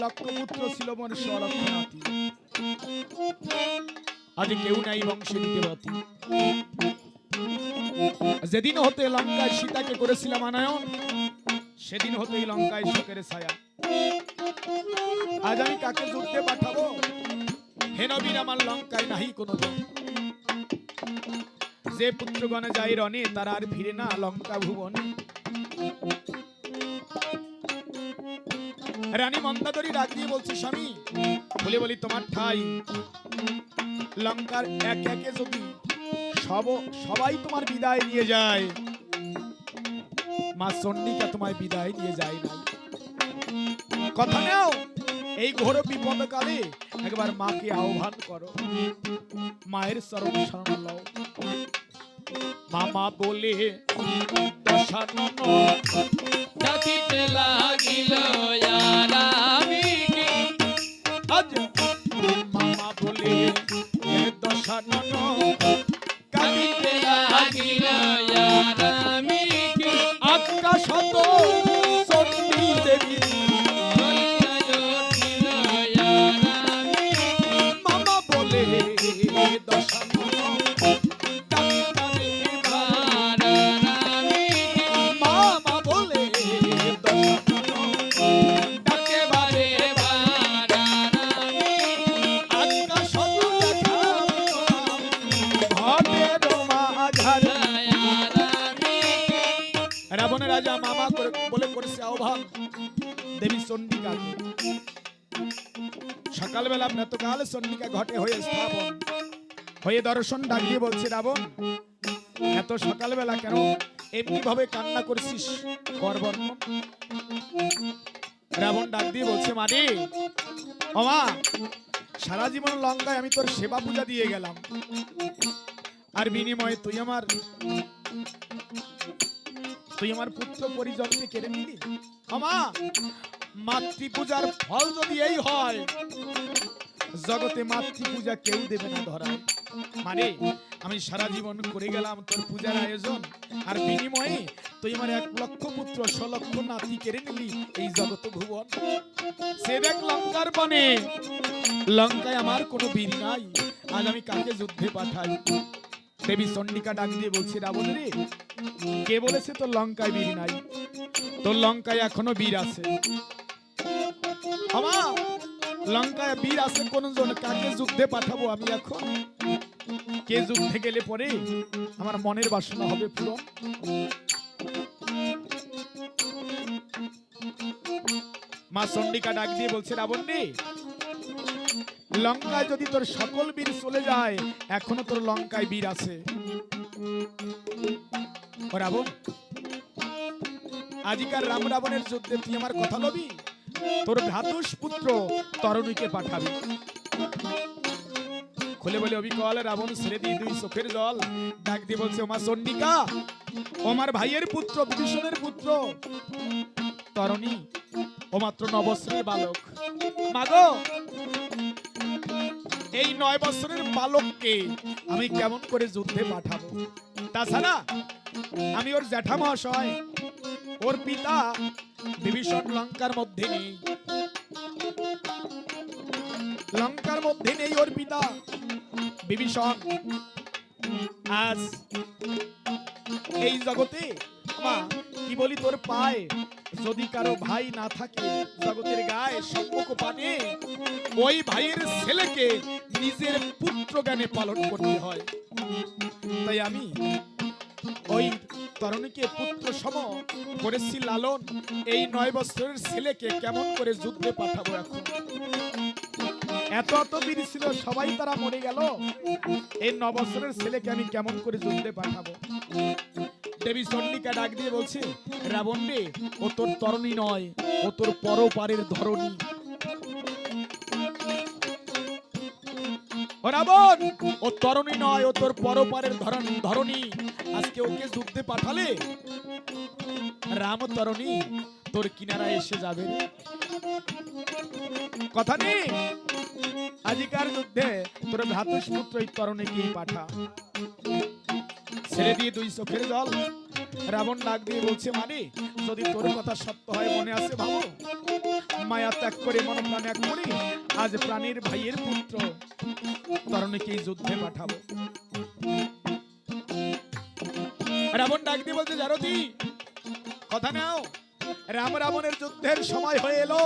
লক্ষ পুত্র ছিল মোর সলক্ষ নাতি, আজ কেউ নাই বংশে নিতেবতী। যেদিন হতে লঙ্কায় সীতাকে করেছিলাম আনায়ন, সেদিন হতেই লঙ্কায় শোকের ছায়া। আজ আমি কাকে যুদ্ধে পাঠাবো? হে নবীন আমার লঙ্কায় নাহি কোনো জন। যে পুত্রগণে যায় রণে, তারা আর ফিরে না লঙ্কা ভুবনে। রানী মন্দাদরী ডাক দিয়ে বলছে, স্বামী বলে বলি তোমার ঠাই লঙ্কার এক একে যদি সবাই তোমার বিদায় নিয়ে যায়, মা চন্ডিকা তোমায় বিদায় নিয়ে যায় না। কথা নাও, এই ঘোর বিপদ কালে একবার মাকে আহ্বান করো, মায়ের চরণ শরণ লও। মামা বলে দশানন ডাকিতে লাগিল আরামিকে, আজ মামা বলে দশানন ডাকিতে লাগিল আরামিকে। আকাশত চণ্ডী দেবী মামা বলে দশানন মামা বলে রাবণের রাজা মামা করে বলে করেছে আহ্বান দেবী চন্ডিকা। সকালবেলা প্রাতকাল চন্ডিকা ঘটে হয়ে স্থাপন হয়ে দর্শন ডাক দিয়ে বলছে, রাবণ এত সকালবেলা কেন এমনি ভাবে কান্না করছিস? করবর্ণ। রাবণ ডাক দিয়ে বলছে, মানে ওমা সারা জীবন লঙ্কায় আমি তোর সেবা পূজা দিয়ে গেলাম, আর বিনিময়ে তুই আমার পুত্র পরিজনকে কেড়ে নিলি। আমা মাতৃ পূজার ফল যদি এই হয়, জগতে মাতৃ পূজা কেউ দেবে না ধরায়। মানে আমি সারা জীবন করে গেলাম তোর পূজার আয়োজন, আর বিনিময়ে তুই আমার 1 লক্ষ পুত্র 100 লক্ষ নাতি কেড়ে নিলি এই জগত ভুবন। সে দেখ লঙ্কার বনে, লঙ্কায় আমার কোনো বীর নাই, আজ আমি কাকে যুদ্ধে পাঠাই? দেবী চন্ডিকা ডাক দিয়ে বলছে, রাবণ রে কে বলেছে তোর লঙ্কায় বীর নাই? তোর লঙ্কায় এখনো বীর আছে। আমার লঙ্কায় বীর আছে কোন জন? কাকে যুদ্ধে পাঠাবো আমি এখন? কে যুদ্ধে গেলে পরে আমার মনের বাসনা হবে পূরণ? মা চন্ডিকা ডাক দিয়ে বলছে, রাবণ রে লঙ্কায় যদি তোর সকল বীর চলে যায়, এখনো তোর লঙ্কায় বীর আছে। রাবণ আজিকার রাম রাবণের যুদ্ধে তুই আমার কথা লবি, তোর ভ্রাতুষ পুত্র তরণীকে পাঠাবি। খুলে বলে অবিকল রাবণ ছেড়ে দিয়ে 2 চোখের জল ডাক দিয়ে বলছে, ওমা চন্ডিকা ও আমার ভাইয়ের পুত্র বিভীষণের পুত্র তরণী ও মাত্র 9 বছরের বালক। মাগো এই 9 বছরের বালককে আমি কেমন করে যুদ্ধে পাঠাবো? তাছাড়া আমি ওর জ্যাঠা মহাশয়, ওর পিতা বিভীষণ লঙ্কার মধ্যে নেই, লঙ্কার মধ্যে নেই ওর পিতা বিভীষণ। আজ এই জগতে মা কি বলি, তোর পায়ে যদি কারো ভাই না থাকে, জগতের গায়ে সম্মুখ পানে ওই ভাইয়ের ছেলেকে নিজের পুত্র জ্ঞানে পালন করতে হয়। তাই আমি ওই তরুণীকে পুত্র সম করেছি লালন। এই 9 বছরের ছেলেকে কেমন করে যুদ্ধে পাঠাবো এখন? এত বীর ছিল, সবাই তারা মরে গেল, এই 9 বছরের ছেলেকে আমি কেমন করে যুদ্ধে পাঠাবো? দেবী চন্ডিকা ডাক দিয়ে বলছে, রাবণ রে ও তোর তরণী নয়, ও তোর পরপারের ধরণী। রাবণ ও তরণী নয়, ও তোর পরপারের ধরণী। আজকে ওকে যুদ্ধে পাঠালে রাম তরণী তোর কিনারা এসে যাবে। কথা নেই, আজিকার যুদ্ধে তোর ভ্রাতুষ পুত্র এই তরণীকে পাঠা। ছেড়ে দিয়ে 2 চোখের জল রাবণ ডাক দিয়ে বলছে, মানে যদি তোর কথা সত্য হয়, মনে আছে ভাবো মায়া ত্যাগ করে মন প্রাণ এক করে আজ প্রাণের ভাইয়ের পুত্র তরণীকে এই যুদ্ধে পাঠাবো। রাবণ ডাক দিয়ে বলছে, জারতি কথা নাও, রাম রাবণের যুদ্ধের সময় হয়ে এলো।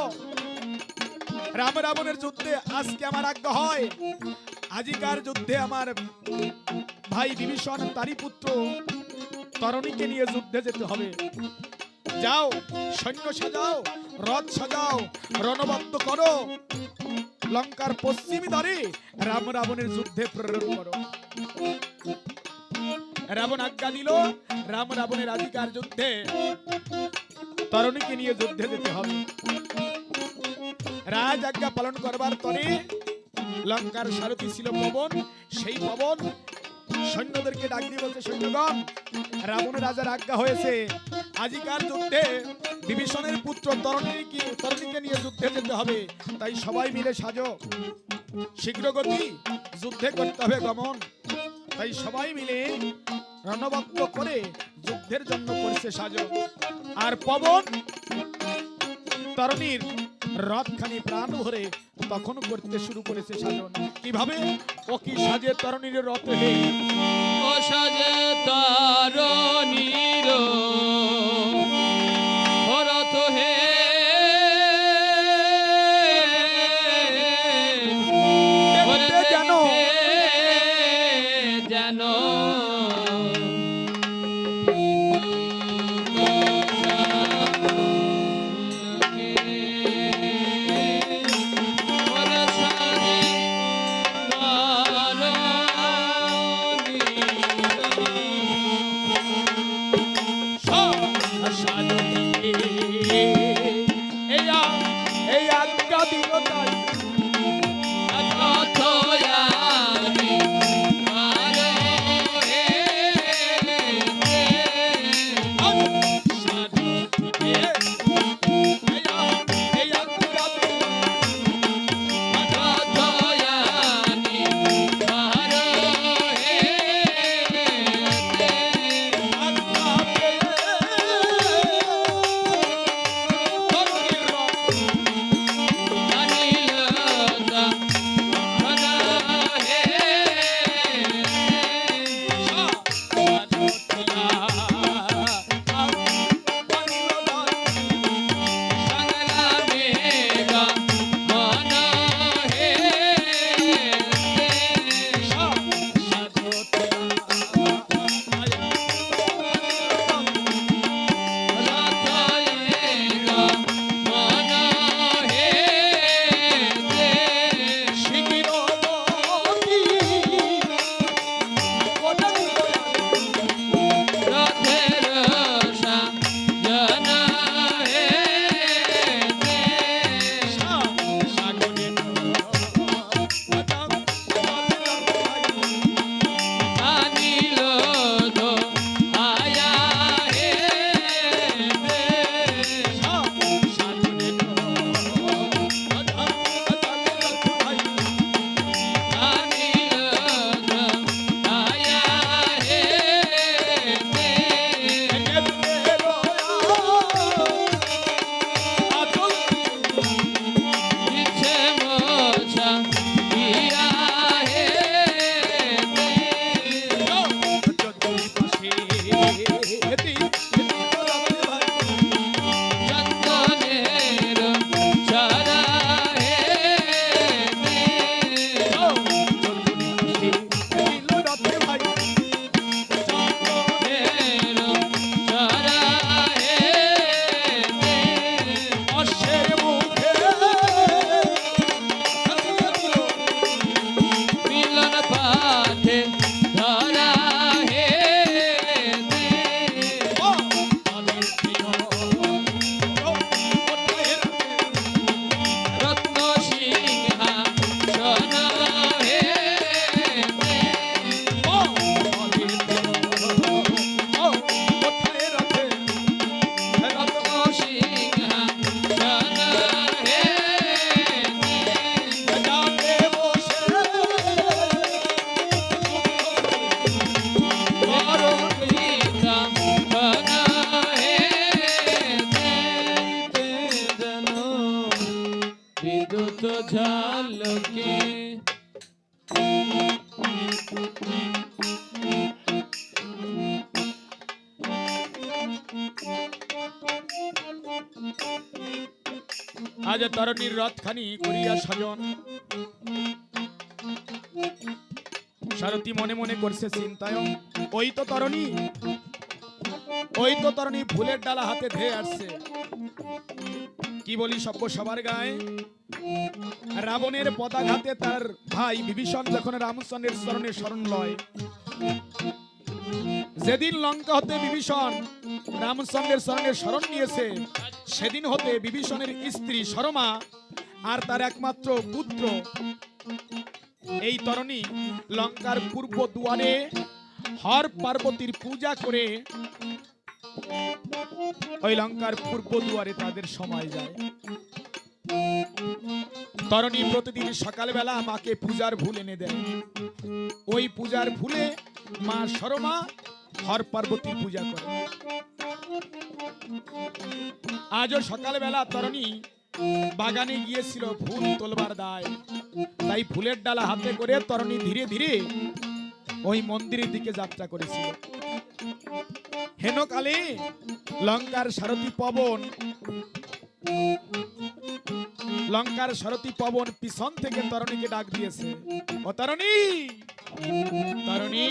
রাম রাবণের যুদ্ধে আজকে আমার আজ্ঞা হয়, আজিকার যুদ্ধে আমার ভাই বিভীষণ তারই পুত্র তরণীকে নিয়ে যুদ্ধে যেতে হবে। যাও, সৈন্য সাজাও, রথ সাজাও, রণবদ্ধ করো, লঙ্কার পশ্চিমী দ্বারে রাম রাবণের যুদ্ধে প্রেরণ করো। রাবণ আজ্ঞা দিল, রাম রাবণের আজিকার যুদ্ধে তরণীকে নিয়ে যুদ্ধে যেতে হবে। রাজ আজ্ঞা পালন করবার তরে লঙ্কার সারথি ছিল পবন, সেই পবন সৈন্যদেরকে ডাক দিয়ে বলছে, সৈন্যগণ, রাবণের রাজার আজ্ঞা হয়েছে আজিকার যুদ্ধে বিভীষণের পুত্র তরণীকে নিয়ে যুদ্ধে যেতে হবে, তাই সবাই মিলে সাজো, শীঘ্র গতি যুদ্ধে করতে হবে গমন। তাই সবাই মিলে রণবদ্ধ করে যুদ্ধের জন্য করছে সাজো। আর পবন তরণীর রথখানি প্রাণ ভরে তখন করতে শুরু করেছে সাজন। কিভাবে? ও কি সাজে তরণীর রথ হে, ও সাজে তরণীর রথ হে, দেখতে জানো জানো সব আজ তরণীর রথখানি করিয়া সাজন। সারথি মনে মনে করছে চিন্তায়, ওই তো তরণী, ওই তো তরণী ফুলের ডালা হাতে ধেয়ে আসছে। কি বলি সভ্য সবার গায়ে, রাবণের পদাঘাতে তার ভাই বিভীষণ যখন রামচন্দ্রের চরণে শরণ লয়, যেদিন লঙ্কা হতে বিভীষণ রামচন্দ্রের চরণে শরণ নিয়েছে, সেদিন হতে বিভীষণের স্ত্রী সরমা আর তার একমাত্র পুত্র এই তরণী লঙ্কার পূর্ব দুয়ারে হর পার্বতীর পূজা করে ওই লঙ্কার পূর্ব দুয়ারে তাদের সময় যায়। তরণী প্রতিদিন সকালবেলা মাকে পূজার ভুল এনে দেয়। ওই পূজার ভুলে মা সরমা হর পার্বতীর পূজা করে। আজও সকালবেলা তরণী বাগানে গিয়েছিল ফুল তোলবার দায়, তাই ফুলের ডালা হাতে করে তরণী ধীরে ধীরে ওই মন্দিরের দিকে যাত্রা করেছিল। হেনকালে লঙ্কার সারথী পবন পিছন থেকে তরণীকে ডাক দিয়েছে, ও তরণী, তরণী।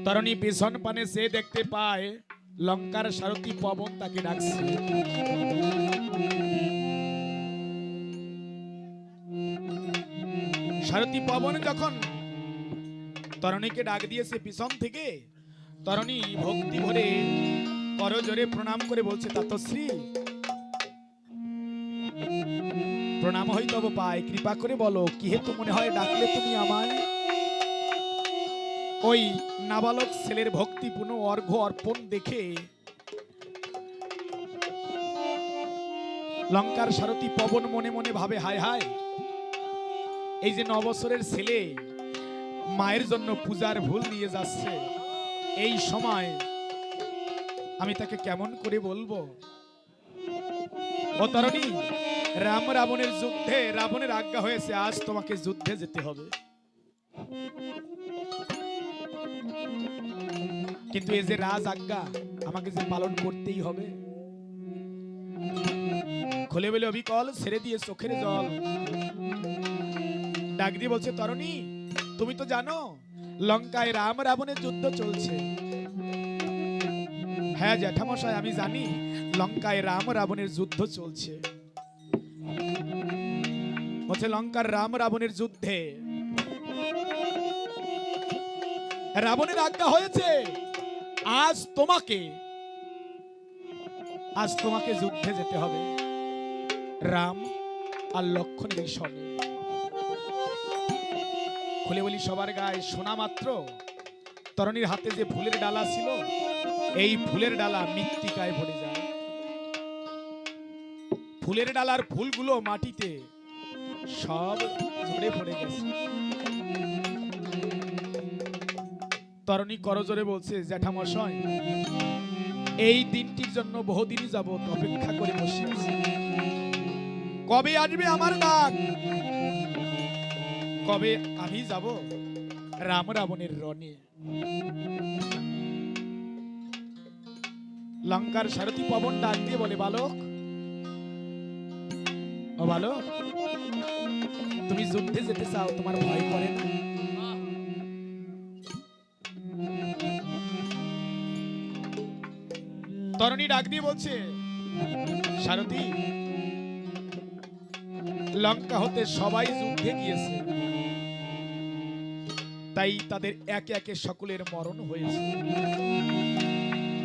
তরণী পিছন পানে সে দেখতে পায় লঙ্কার সারথী পবন তাকে ডাকছে। সারথী পবন যখন তরণীকে ডাক দিয়েছে পিছন থেকে, তরণী ভক্তি ভরে করজোরে প্রণাম করে বলছে, তাতশ্রী প্রণাম হইতব পায়, কৃপা করে বলো কি হেতু মনে হয় ডাকলে তুমি আমায়? ওই নাবালক ছেলের ভক্তিপূর্ণ অর্ঘ্য অর্পণ দেখে লঙ্কার সারথী পবন মনে মনে ভাবে, হায় হায়, এই যে 9 বছরের ছেলে মায়ের জন্য পূজার ভুল নিয়ে যাচ্ছে, এই সময় আমি তাকে কেমন করে বলবো? ও তরণী, রাম রাবণের যুদ্ধে রাবণের আজ্ঞা হয়েছে, আজ তোমাকে যুদ্ধে যেতে হবে। কিন্তু এই যে রাজ আজ্ঞা, আমাকে যে পালন করতেই হবে। খুলে বলে অবিকল ছেড়ে দিয়ে চোখের জল ডাক দিয়ে বলছে, তরণী তুমি তো জানো লঙ্কায় রাম রাবণের যুদ্ধ চলছে। হ্যাঁ জ্যাঠামশাই, আমি জানি লঙ্কায় রাম রাবণের যুদ্ধ চলছে। বলছে লঙ্কার রাম রাবণের যুদ্ধে রাবণের আজ্ঞা হয়েছে, আজ তোমাকে যুদ্ধে যেতে হবে রাম আর লক্ষণের সঙ্গে। খুলে বলি সবার গায়ে শোনা মাত্র তরণীর হাতে যে ফুলের ডালা ছিল, এই ফুলের ডালা মৃত্তিকায় ভরে যায়। ফুলের ডালার ফুলগুলো মাটিতে সব ঝরে পড়ে গেছে। তরণী করজোরে বলছে, জ্যাঠামশাই এই দিনটির জন্য বহুদিনই যাবত অপেক্ষা করে বসে আছি, কবে আসবে আমার ডাক, কবে আমি যাব রাম রাবণের রণে। লঙ্কার সারথী পবন ডাক দিয়ে বলে, বালক, ও বালক, তুমি যুদ্ধে যেতে চাও, তোমার ভয় করে না? তরণী ডাক দিয়ে বলছে, সারথী লঙ্কা হতে সবাই যুদ্ধে গিয়েছে, তাই তাদের একে একে সকলের মরণ হয়েছে,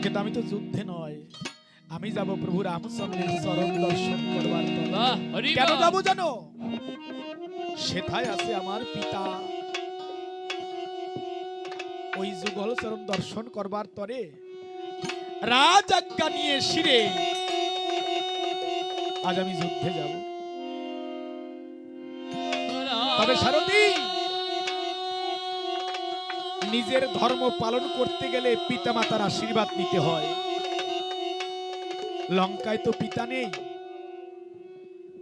কিন্তু আমি তো যুদ্ধে নয়, আমি যাব প্রভু রামচন্দ্রের চরণ দর্শন করবার জন্য। কেন যাব জানো? সেথায় আছে আমার পিতা, ওই যুগল চরণ দর্শন করবার তরে রাজ আজ্ঞা নিয়ে শিরে আজ আমি যুদ্ধে যাব। তবে সারথী নিজের ধর্ম পালন করতে গেলে পিতামাতার আশীর্বাদ নিতে হয়। লঙ্কায় তো পিতা নেই,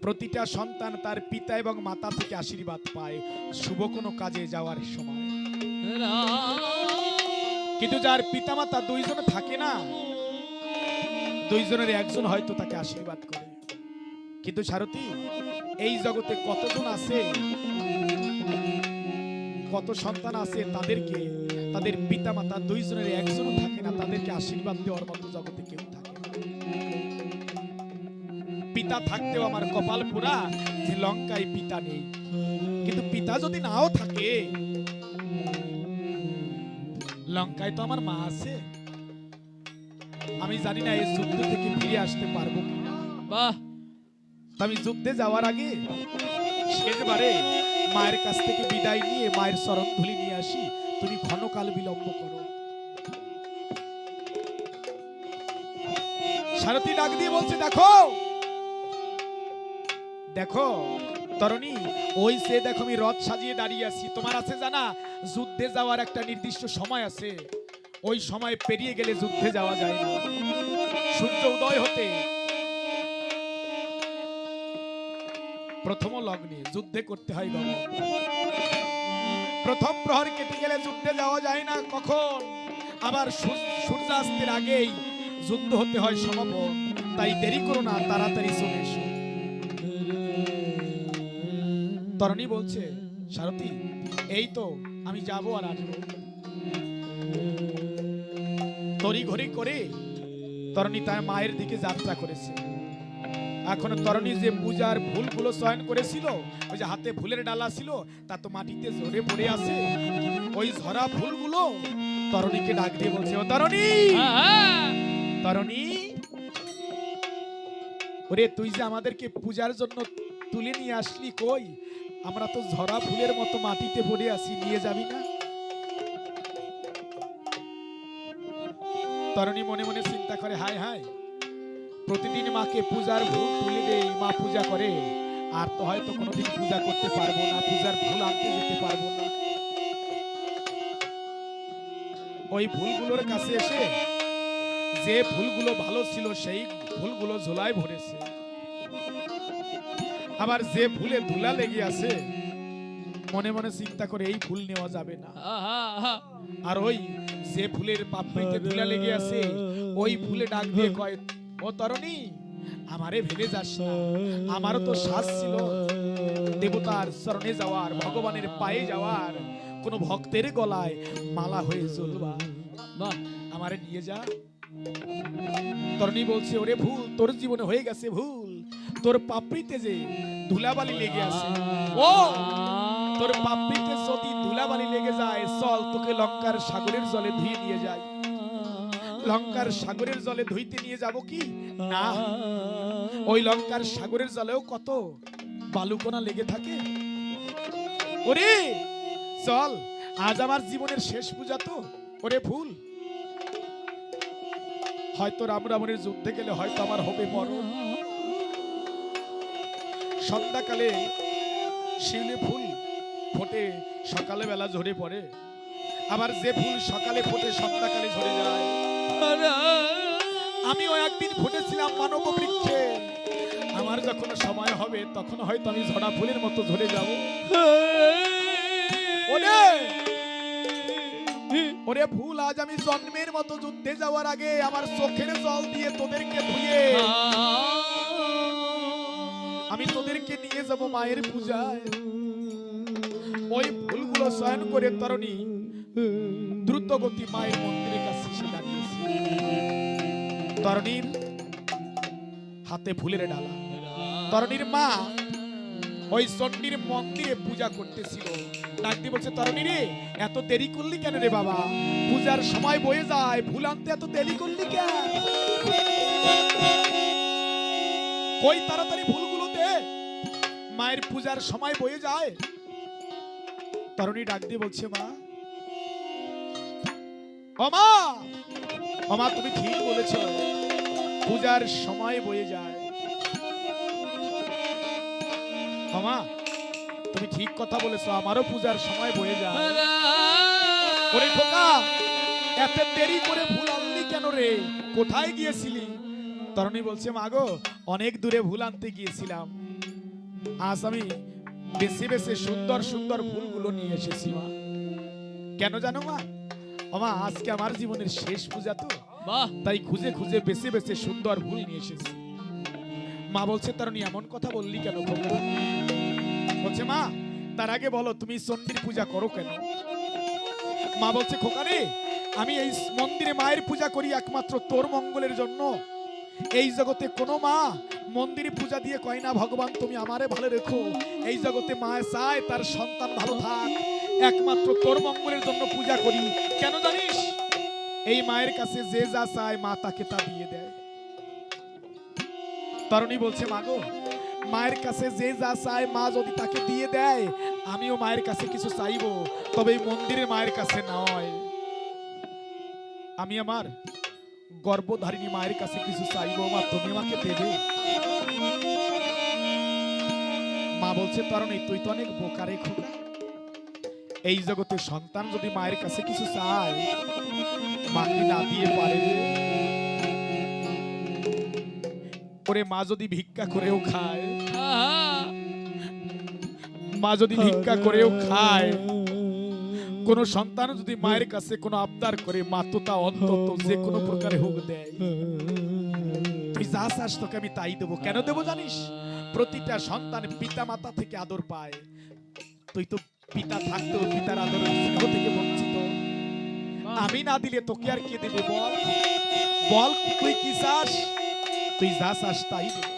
প্রতিটা সন্তান তার পিতা এবং মাতা থেকে আশীর্বাদ পায় শুভ কোনো কাজে যাওয়ার সময়। কিন্তু যার পিতামাতা দুইজন থাকে না, দুইজনের একজন হয়তো তাকে আশীর্বাদ করে। কিন্তু সারথী, এই জগতে কতজন আছে, কত সন্তান আছে, তাদেরকে তাদের পিতামাতা দুইজনের একজনও থাকে না, তাদেরকে আশীর্বাদ দেওয়ার মতো জগতে কেউ থাকে না। পিতা থাকতেও আমার কপাল পোড়া যে লঙ্কায় পিতা নেই। কিন্তু পিতা যদি নাও থাকে, লঙ্কায় তো আমার মা আছে। আমি জানি না এই যুদ্ধ থেকে ফিরে আসতে পারবো কিনা। বাহ, আমি যুদ্ধে যাওয়ার আগে শেষবারে মায়ের কাছ থেকে বিদায় নিয়ে মায়ের চরণ ধুলি নিয়ে আসি, তুমি ক্ষণকাল বিলম্ব করো। সারথী ডাক দিয়ে বলছে, দেখো দেখো তরুণী, ওই সে দেখো আমি রথ সাজিয়ে দাঁড়িয়ে আছি। তোমার আছে জানা, যুদ্ধে যাওয়ার একটা নির্দিষ্ট সময় আছে, ওই সময় পেরিয়ে গেলে যুদ্ধে যাওয়া যায় না। সূর্য উদয় হতে প্রথম লগ্নে যুদ্ধে করতে হয় গমন। প্রথম প্রহর কেটে গেলে যুদ্ধে যাওয়া যায় না। কখন? আবার সূর্যাস্তের আগেই যুদ্ধ হতে হয় সমাপন। তাই দেরি করো না, তাড়াতাড়ি চলে এসো। তরণী বলছে, সারথী এই তো আমি যাবো আর আসবো। তড়িঘড়ি করে তরণী তার মায়ের দিকে যাত্রা করেছে। এখন তরণী যে পূজার ফুলগুলো চয়ন করেছিল, ওই যে হাতে ফুলের ডালা ছিল, তা তো মাটিতে ঝরে পড়ে আছে। ওই ঝরা ফুলগুলো তরণীকে ডাক দিয়ে বলছে, ও তরণী, তরণী, ওরে তুই যে আমাদেরকে পূজার জন্য তুলে নিয়ে আসলি, কই আমরা তো ঝরা ফুলের মতো মাটিতে পড়ে আছি, নিয়ে যাবি না? তরণী মনে মনে চিন্তা করে, হায় হায়, প্রতিদিন মাকে পূজার ফুল তুলে দেই, মা পূজা করে, আর তো হয়তো কোনোদিন পূজা করতে পারবো না, পূজার ফুল আনতে যেতে পারবো না। ওই ফুলগুলোর কাছে এসে যে ফুলগুলো ভালো ছিল সেই ফুলগুলো ঝোলায় ভরেছে, আবার যে ফুলে ধুলা লেগে আছে মনে মনে চিন্তা করে এই ফুল নেওয়া যাবে না। আর ওই যে ফুলের পাপড়িতে ধুলা লেগে আছে ওই ফুলে ডাক দিয়ে কয়, ও তরণী, আমারে ভেবে যাস না, আমারও তো শ্বাস ছিল দেবতার চরণে যাওয়ার, ভগবানের পায়ে যাওয়ার, কোন ভক্তের গলায় মালা হয়ে জ্বলবা, আমারে নিয়ে যা। তরণী বলছে, ওরে ভুল, তোর জীবনে হয়ে গেছে ভুল, তোর পাপড়িতে যে ধুলাবালি লেগে আছে, ও তোর পাপড়িতে যদি ধুলাবালি লেগে যায়, চল তোকে লঙ্কার সাগরের জলে ধুয়ে নিয়ে যাই। লঙ্কার সাগরের জলে ধুইতে নিয়ে যাব কি না, ওই লঙ্কার সাগরের জলেও কত বালুকণা লেগে থাকে। ওরে চল, আজ আমার জীবনের শেষ পূজা তো। ওরে ফুল, হয়তো রাম রাবণের যুদ্ধে গেলে হয়তো আমার হবে মরণ। সন্ধ্যাকালে শিউলি ফুল ফোটে, সকালে বেলা ঝরে পড়ে, আবার যে ফুল সকালে ফোটে সন্ধ্যাকালে ঝরে যায়। আমিও একদিন ফুটেছিলাম মানব বৃক্ষে, আমার যখন সময় হবে তখন হয়তো আমি ঝরা ফুলের মতো ঝরে যাব। ওরে ওরে ফুল, আজ আমি জন্মের মতো যুদ্ধে যাওয়ার আগে আমার চোখের জল দিয়ে তোদেরকে ধুয়ে আমি তোদেরকে নিয়ে যাব মায়ের পূজায়। ওই ফুলগুলো চয়ন করে তরণী দ্রুত গতি মায়ের মন্দিরের কাছে এসে দাঁড়িয়েছে। তরণীর হাতে ফুলের ডালা, তরণীর মা ওই চণ্ডীর মন্দিরে পূজা করতেছিল। ডাক দিয়ে বলছে, তরণী রে, এত দেরি করলি কেন রে বাবা? পূজার সময় বয়ে যায়, ফুল আনতে এত দেরি করলি কেন? কই তাড়াতাড়ি ফুলগুলো দে, মায়ের পূজার সময় বয়ে যায়। তরণী ডাক দিয়ে বলছে, মা, ও মা, ও মা, তুমি ঠিক বলেছ, পূজার সময় বয়ে যায়। ও মা, তুমি ঠিক কথা বলেছো, আমারও পূজার সময় বয়ে যায়। ওরে খোকা, এত দেরি করে ভুল আনলি কেন রে? কোথায় গিয়েছিলি? তরুণী বলছে, মা গো, অনেক দূরে ভুল আনতে গিয়েছিলাম। আজ আমি বেছে বেছে সুন্দর সুন্দর ফুলগুলো নিয়ে এসেছি মা। কেন জানো মা? আমা আজকে আমার জীবনের শেষ পূজা তো, বাহ, তাই খুঁজে খুঁজে বেছে বেছে সুন্দর ফুল নিয়ে এসেছি। মা বলছে, তরুণী এমন কথা বললি কেন খোকা? বলছে, মা তার আগে বলো তুমি চণ্ডীর পূজা করো কেন? মা বলছে, খোকা রে, আমি এই মন্দিরে মায়ের পূজা করি একমাত্র তোর মঙ্গলের জন্য। এই জগতে কোনো মা মন্দিরে পূজা দিয়ে কয় না, ভগবান তুমি আমারে ভালো রেখো। এই জগতে মা চায় তার সন্তান ভালো থাক, একমাত্র তোর মঙ্গলের জন্য পূজা করি। কেন জানিস? এই মায়ের কাছে যে যা চায় মা তাকে তা দিয়ে দেয়। তরুণী বলছে, মা গো, মায়ের কাছে যে যা চায় মা যদি তাকে দিয়ে দেয়, আমিও মায়ের কাছে কিছু চাইবো, তবে এই মন্দিরের মায়ের কাছে নয়। আমি আমার গর্ভধারিণী মায়ের কাছে কিছু চাইবো, মা তুমি আমাকে দেবে? মা বলছে, তরুণী তুই তো অনেক বোকা রে খোকা। এই জগতে সন্তান যদি মায়ের কাছে কিছু চায়, মা কি না দিয়ে পারে রে? ওরে মা যদি ভিক্ষা করেও খায়, আহা, মা যদি ভিক্ষা করেও খায়, কোন সন্তান যদি মায়ের কাছে কোনো আবদার করে, মা তো তা অন্তত যে কোনো প্রকারে হোক দেয়। তুই যা চাস তোকে আমি তাই দেবো। কেন দেবো জানিস? প্রতিটা সন্তান পিতা মাতা থেকে আদর পায়। তুই তো পিতা থাকতেও পিতার আদর স্নেহ থেকে বঞ্চিত। আমি না দিলে তোকে আর কে দেবে বল? বল তুই কি চাস? তুই যা চাস তাই দেবো।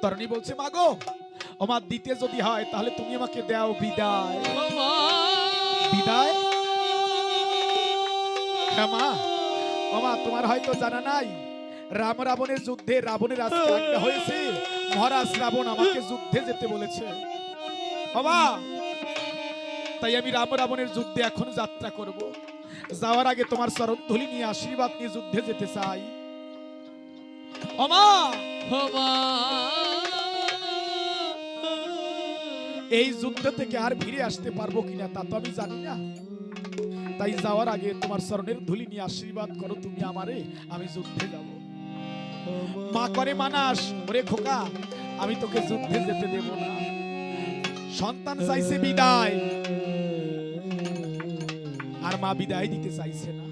তরুণী বলছে, মা গো, আমার দিতে যদি হয় তাহলে তুমি আমাকে দাও বিদায়। ও মা, বিদায়? হ্যাঁ মা। ও মা, তোমার হয়তো জানা নাই, রাম রাবণের যুদ্ধে রাবণের আজকে আজ্ঞা হয়েছে, মহারাজ রাবণ আমাকে যুদ্ধে যেতে বলেছে। বাবা, তাই আমি রাম রাবণের যুদ্ধে এখন যাত্রা করব। যাওয়ার আগে তোমার চরণ ধুলি নিয়ে আশীর্বাদ নিয়ে যুদ্ধে যেতে চাই। ও মা, ও মা, এই যুদ্ধ থেকে আর ফিরে আসতে পারবো কিনা তা তো আমি জানি না, তাই যাওয়ার আগে তোমার চরণের ধুলি নিয়ে আশীর্বাদ করো তুমি আমারে, আমি যুদ্ধে যাব। মা করে মানাস, ওরে খোকা, আমি তোকে যুদ্ধে যেতে দেব না। সন্তান চাইছে বিদায়, আর মা বিদায় দিতে চাইছে না।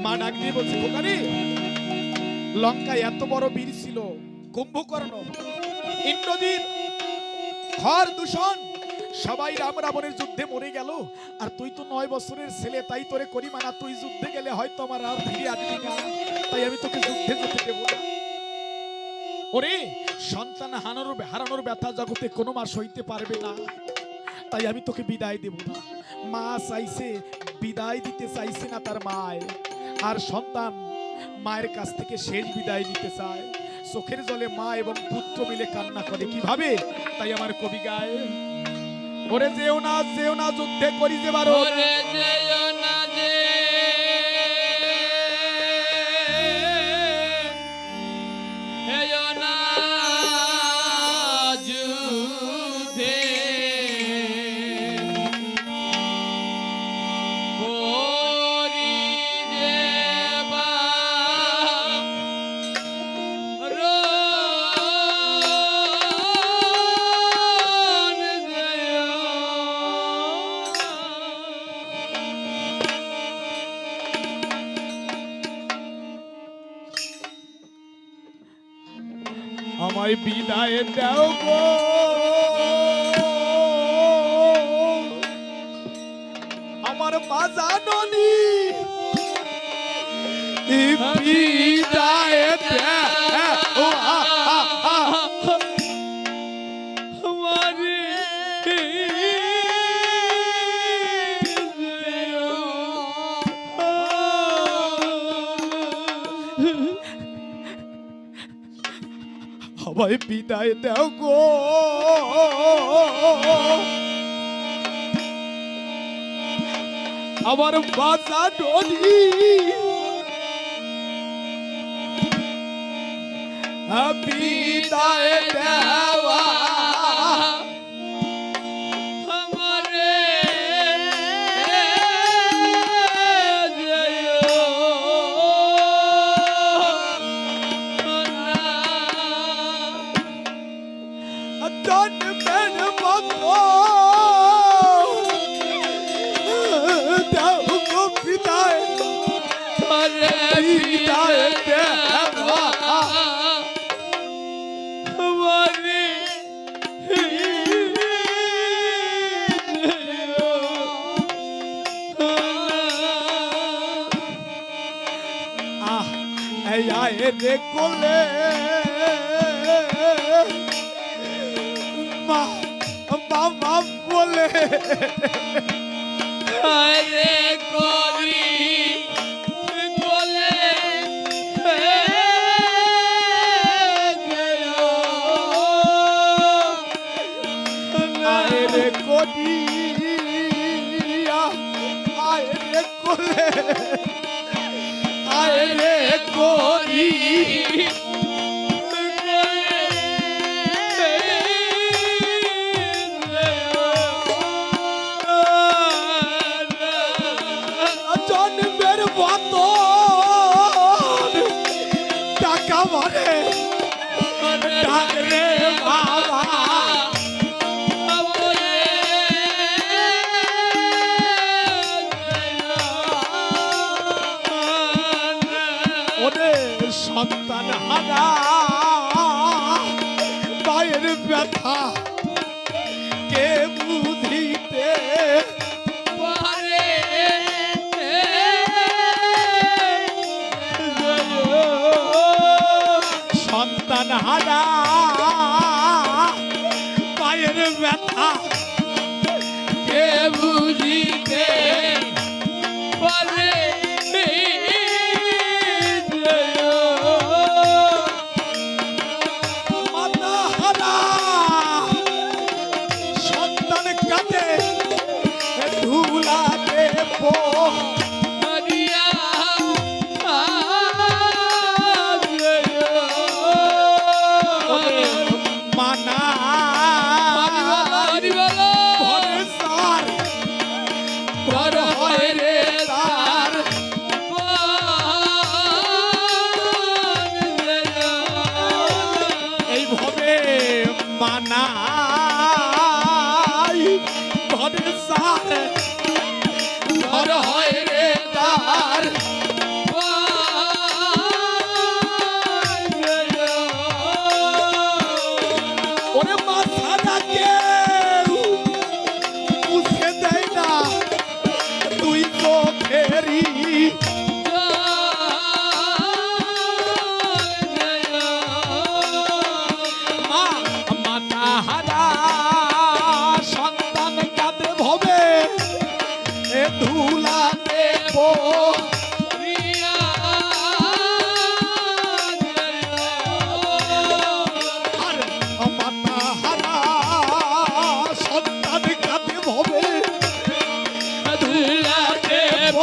মা ডাক দিয়ে বলছে, খোকা রে, লঙ্কায় এত বড় বীর ছিল কুম্ভকর্ণ, ইন্দ্রজিৎ, খর দূষণ, সবাই রাম রাবণের যুদ্ধে মরে গেল, আর তুই তো 9 বছরের ছেলে, তাই তোরে করি মানা, তুই যুদ্ধে গেলে হয়তো আমার আর ফিরে আসবি না, তাই আমি তোকে যুদ্ধে যেতে দেব না। ওরে, সন্তান হারানোর ব্যথা জগতে কোনো মা সইতে পারবে না, তাই আমি তোকে বিদায় দেব না। মা চাইছে, বিদায় দিতে চাইছে না তার মায়, আর সন্তান মায়ের কাছ থেকে শেষ বিদায় নিতে চায়। চোখের জলে মা এবং পুত্র মিলে কান্না করে কিভাবে, তাই আমার কবি গায়, ওরে যেও না যুদ্ধে করি যে বারো, ওরে যেও না যে, যেও না যুদ্ধে, করি যে বারণ যেও। আমায় বিদায় দাও গো, আমার বাজাননি, বিদায় দাও আমারে আমায় বিদায় দাও গো, আমার বাজাননি, বিদায় দেওয়া আয় আয় রে কোলে মা বাবা বলে আরে করি বলে আয় রে করিয়া আয় রে কোলে আয় রে করি জন্মের মতো টাকা ভরে ডাকরে বাবা ওরে সন্তান হারা পায়ের ব্যথা কে বুঝিতে সন্তান হারা পায়ের ব্যথা কে বুঝিতে পারে মাতা হারা সন্তান কাঁদে ধুলা দেব মানা ঘরে সার ঘর হয় রে তার এইভাবে মানা ঘরে সার ঘর হয় রে তার ওরে মাথা ডাকে মুছে দেয় না তুই তো ফেরি মা মাতা হারা সন্তান কাঁদে ভবে এ ধুলা দেব আর মাতা হারা সন্তান কাঁদে ভবে ধুলা দেব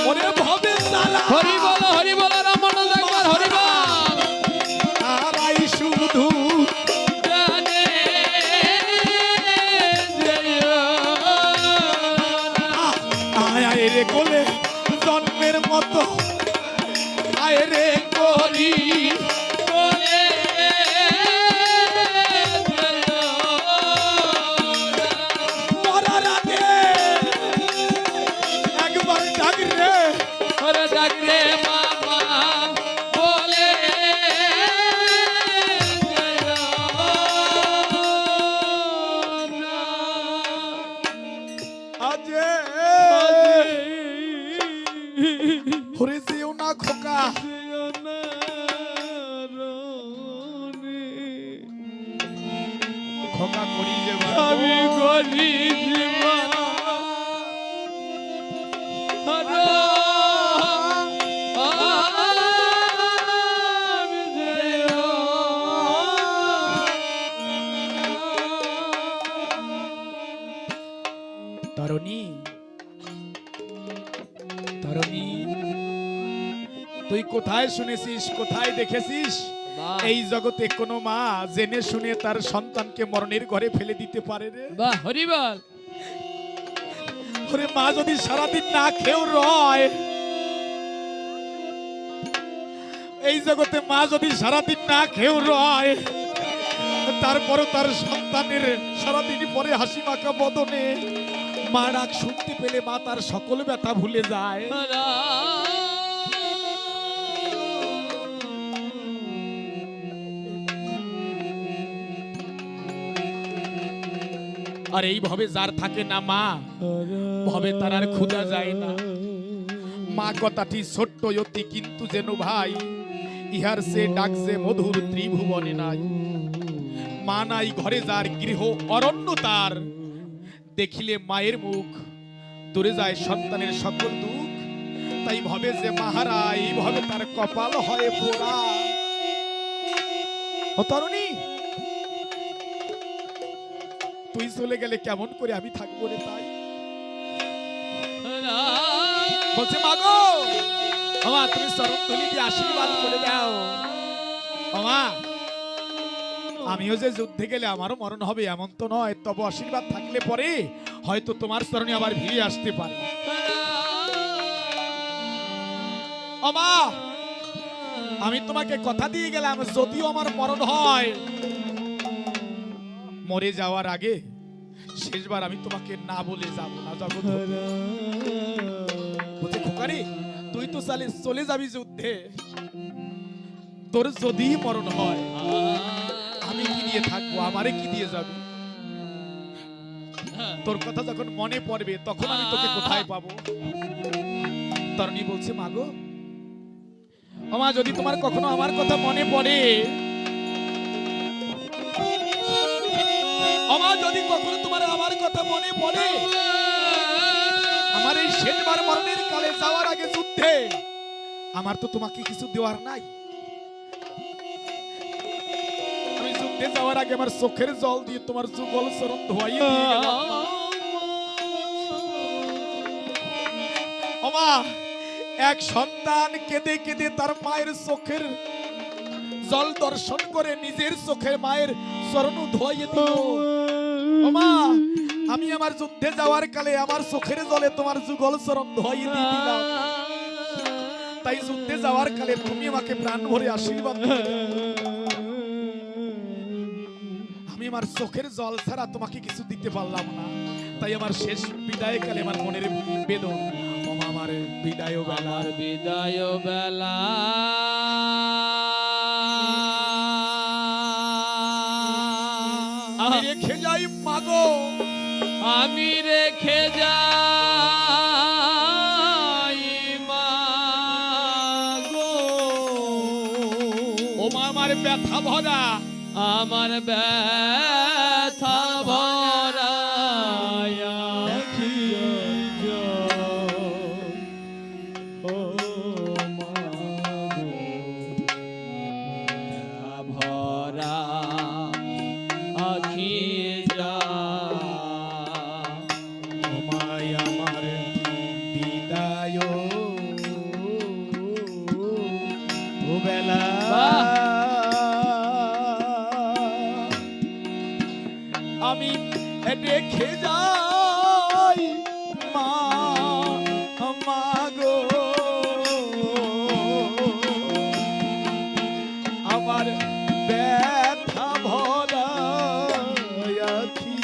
ওরে ভবে সারা হরি বল রামন একবার হরি বল তারাই শুধু আয় আয় রে কোলে জন্মের মতো আয় রে করি মরার আগে একবার ডাক রে ডাকরে মামা বলে আজে হরে যেও না খোকা খোকা করি যে আমি গলি তরুণী তরুণী তুই কোথায় শুনেছিস কোথায় দেখেছিস এই জগতে কোনো মা জেনে শুনে তার সন্তানকে মরণের ঘরে ফেলে দিতে পারে রে বাহ হরি বল ওরে মা যদি সারাদিন না খেয়েও রয় এই জগতে মা যদি সারাদিন না খেয়েও রয় তারপরও তার সন্তানের সারাদিন পরে হাসি মাখা বদনে মা ডাক শুনতে পেলে মা তার সকল ব্যথা ভুলে যায় আর এইভাবে যার থাকে না মা, ভবে তার আর ক্ষুধা যায় না। মা কথাটি ছোট্ট অতি কিন্তু যেন ভাই ইহার সে ডাক যে মধুর ত্রিভুবনে নাই। মা নাই ঘরে যার গৃহ অরণ্য তার, দেখিলে মায়ের মুখ দূরে যায় সন্তানের সকল দুঃখ। তাই ভাবে যে মাহারা এইভাবে তার কপাল হয় পোড়া। ও তরুণী, তুই চলে গেলে কেমন করে আমি থাকবো রে? তাই বলছে মাগো, আমা তুমি চরণ ধুলি দিয়ে আশীর্বাদ করে দাও। আমা আমিও যে যুদ্ধে গেলে আমারও মরণ হবে এমন তো নয়, তবে আশীর্বাদ থাকলে পরে হয়তো তোমার চরণে আবার ফিরে আসতে পারে। আমা আমি তোমাকে কথা দিয়ে গেলাম, যদিও আমার মরণ হয়, মরে যাওয়ার আগে শেষবার আমি তোমাকে না বলে যাব না। জগৎ বলছে খোকারি, তুই তো চলে যাবি যুদ্ধে, তোর যদি মরণ হয় আমি কি দিয়ে থাকবো? আমারে কি দিয়ে যাবি? তোর কথা যখন মনে পড়বে তখন আমি তোকে কোথায় পাবো? তরুণী বলছে মাগো, আমা যদি তোমার কখনো আমার কথা মনে পড়ে, আমার যদি কখনো তোমার আমার কথা মনে পড়ে, আমার এই শেষবার মরণের কালে যাওয়ার আগে যুদ্ধে আমার তো তোমাকে কিছু দেওয়ার নাই। আমি যুদ্ধে যাওয়ার আগে আমার চোখের জল দিয়ে তোমার যুগল চরণ ধোয়াইয়ে দিয়ে গেলাম। আমা এক সন্তান কেঁদে কেঁদে তার মায়ের চোখের জল দর্শন করে নিজের চোখে মায়ের চরণ ধোয়াইয়ে দিল। আমা আমি আমার যুদ্ধে যাওয়ার কালে আমার চোখের জলে তোমার যুগল চরণ ধোয়াইয়ে দিয়ে দিলাম। তাই যুদ্ধে যাওয়ার কালে তুমি আমাকে প্রাণ ভরে আশীর্বাদ করো। আমি আমার চোখের জল ছাড়া তোমাকে কিছু দিতে পারলাম না, তাই আমার শেষ বিদায় কালে আমার মনের বেদন। আমার বিদায় বেলা, বিদায় বেলা আমি রেখে যাই মাগো, আমি রেখে যাই মাগো। ও মা আমার ব্যথা ভরা, আমার ব্যথা ভরা ভরা আখি যা। তোমায় আমার বিদায় বেলা, আমি রেখে যাই মা মাগো, আমার ব্যথা ভরা আখি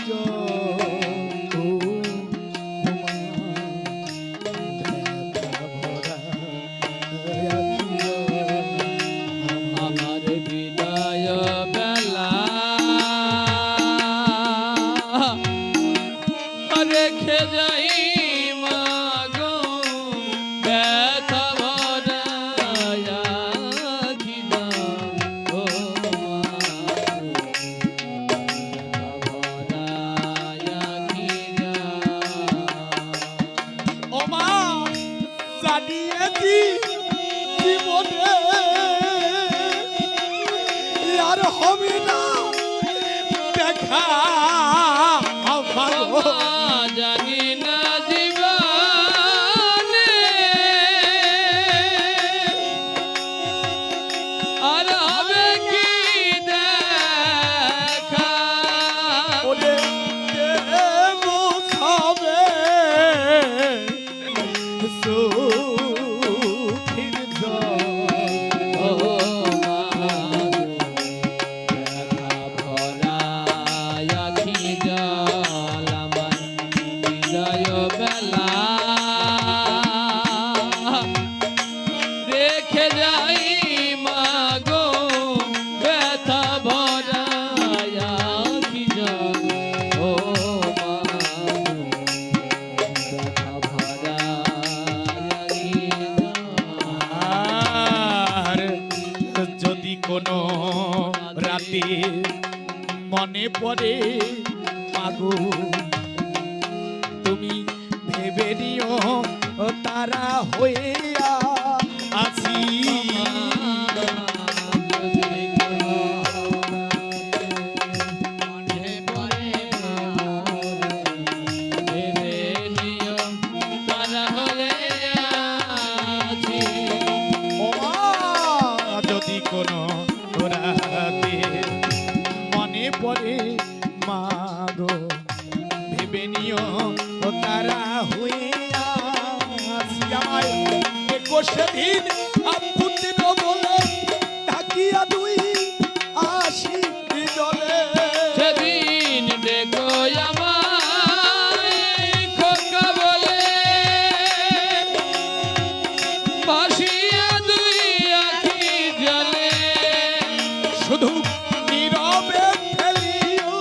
আমার বিদায় বেলা রেখে যাই মাগো, ব্যথা ভরা আখি দাও ভরা আখি দাও। ও মা জানিয়েছি জীবনে আর হবে না দেখা মাগো। জানি না জীবনে আর হবে কি দেখা। ওরে মুখাবে সুখের জল, ও ব্যথা ভরা আখি জল আমার বিদায় বেলা রেখে যাই মাগো, ব্যথা ভরা আখি জল ও মা। পরে মাগো তুমি ভেবে নিও তারা হইয়া আছি ওমা যদি কোনো রাতে মনে পড়ে মাগো ভেবে নিও তারা হইয়া আছি আমায় 21 দিন আপত্তির বলে ঢাকিয়া দুই আসি জলে সেদিন দেখো আমায় খোকা বলে ভাসিয়া দুই আখি জলে শুধু নীরবে ফেলিও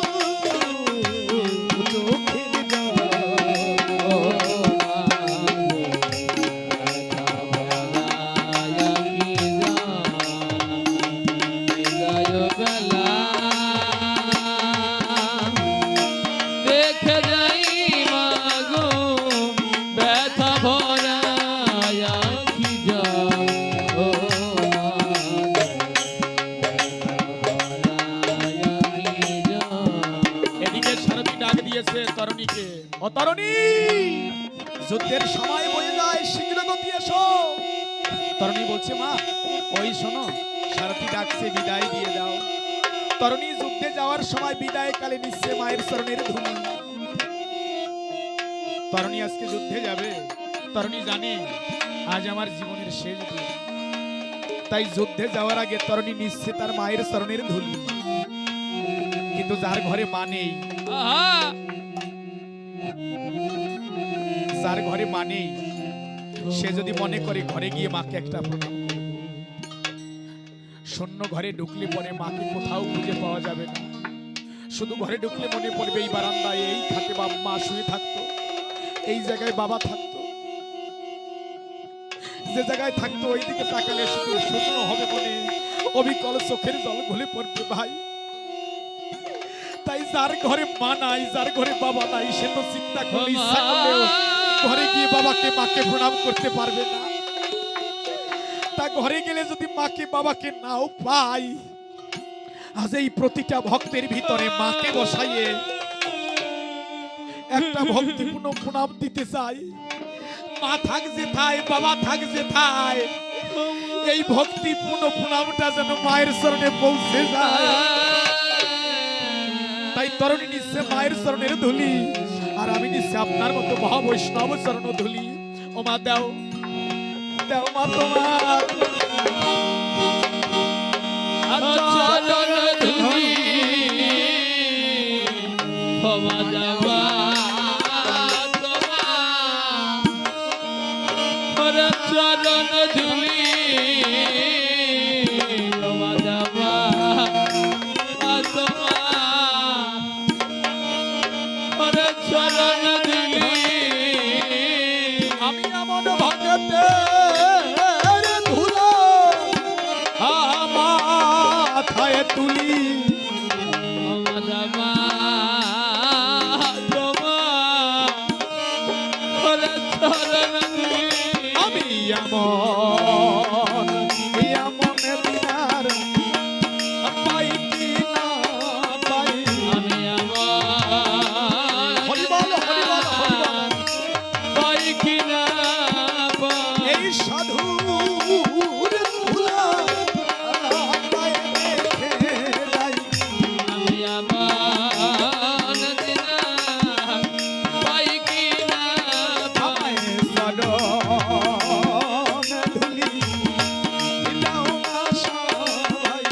চোখের দেখে যাই মাগো ব্যথা ভরা কি এদিকে সারথি ডাক দিয়েছে তরুণীকে, ও তরুণী যুদ্ধের সময় বয়ে যায়, শীঘ্র গতি এসো। তরুণী বলছে মা ওই শোনো সারথি ডাকছে, বিদায় দিয়ে দাও। তরুণী যুদ্ধে যাওয়ার সময় বিদায় কালে নিচ্ছে মায়ের চরণের ধুলি। তরুণী আজকে যুদ্ধে যাবে, তরুণী জানে আজ আমার জীবনের শেষ দিন, তাই যুদ্ধে যাওয়ার আগে তরুণী নিচ্ছে তার মায়ের চরণের ধুলি। কিন্তু যার ঘরে মা নেই, যার ঘরে মা নেই, সে যদি মনে করে ঘরে গিয়ে মাকে একটা প্রণাম করব, শূন্য ঘরে ঢুকলে পরে মাকে কোথাও খুঁজে পাওয়া যাবে না। শুধু ঘরে ঢুকলে মনে পড়বে এই বারান্দায় এই খাটে মা শুয়ে থাকতো, এই জায়গায় বাবা থাকতো, যে জায়গায় থাকতো ওই দিকে তাকালে শুধু শূন্য হবে মনে, অবিকল চোখের জল গলে পড়বে ভাই। তাই যার ঘরে মা নাই, যার ঘরে বাবা নাই, সে তো চিন্তা করলে ইচ্ছা করলেও ঘরে গিয়ে বাবাকে মাকে প্রণাম করতে পারবে না। তা ঘরে গেলে যদি মাকে বাবাকে নাও পাই, আজ এই প্রতিটা ভক্তের ভিতরে মাকে বসাইয়ে একটা ভক্তিপূর্ণ প্রণাম দিতে চাই। মা থাক যে থায়, বাবা থাক যে থায়, এই ভক্তিপূর্ণ প্রণামটা যেন মায়ের চরণে পৌঁছে যায়। তাই তরুণী নিচ্ছে মায়ের চরণের ধুলি, আর আমি নিচ্ছে আপনার মতো মহাবৈষ্ণব চরণ ধুলি। ও মা দাও, দাও মা তোমার চরণ ধুলি ক্ষমা যাবা তোমার চরণ ধুলি ক্ষমা যাবা তোমার চরণ ধুলি আমি এমন ভক্তের ধুলো মাথায় তুলি, আমি এমন দিনার পাই কি না পাই, হরি বল হরি বল হরি বল, এই সাধুর ধুলা পায়ে রেখে যাই, আমায় চরণ ধুলি দাও না সবাই।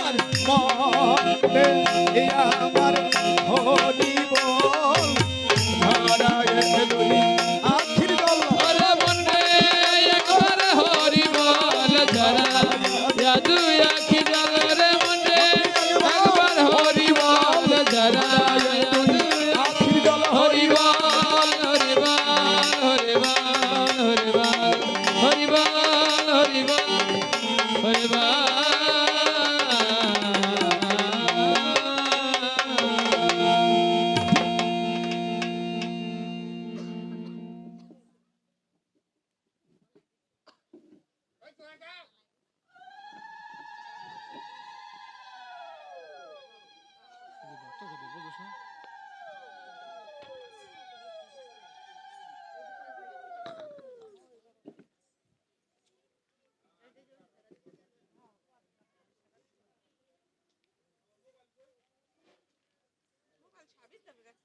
একবার মনে আমার হরি বল ধরায় ধুলি আখির জল, আখির জল হরি চল গাছ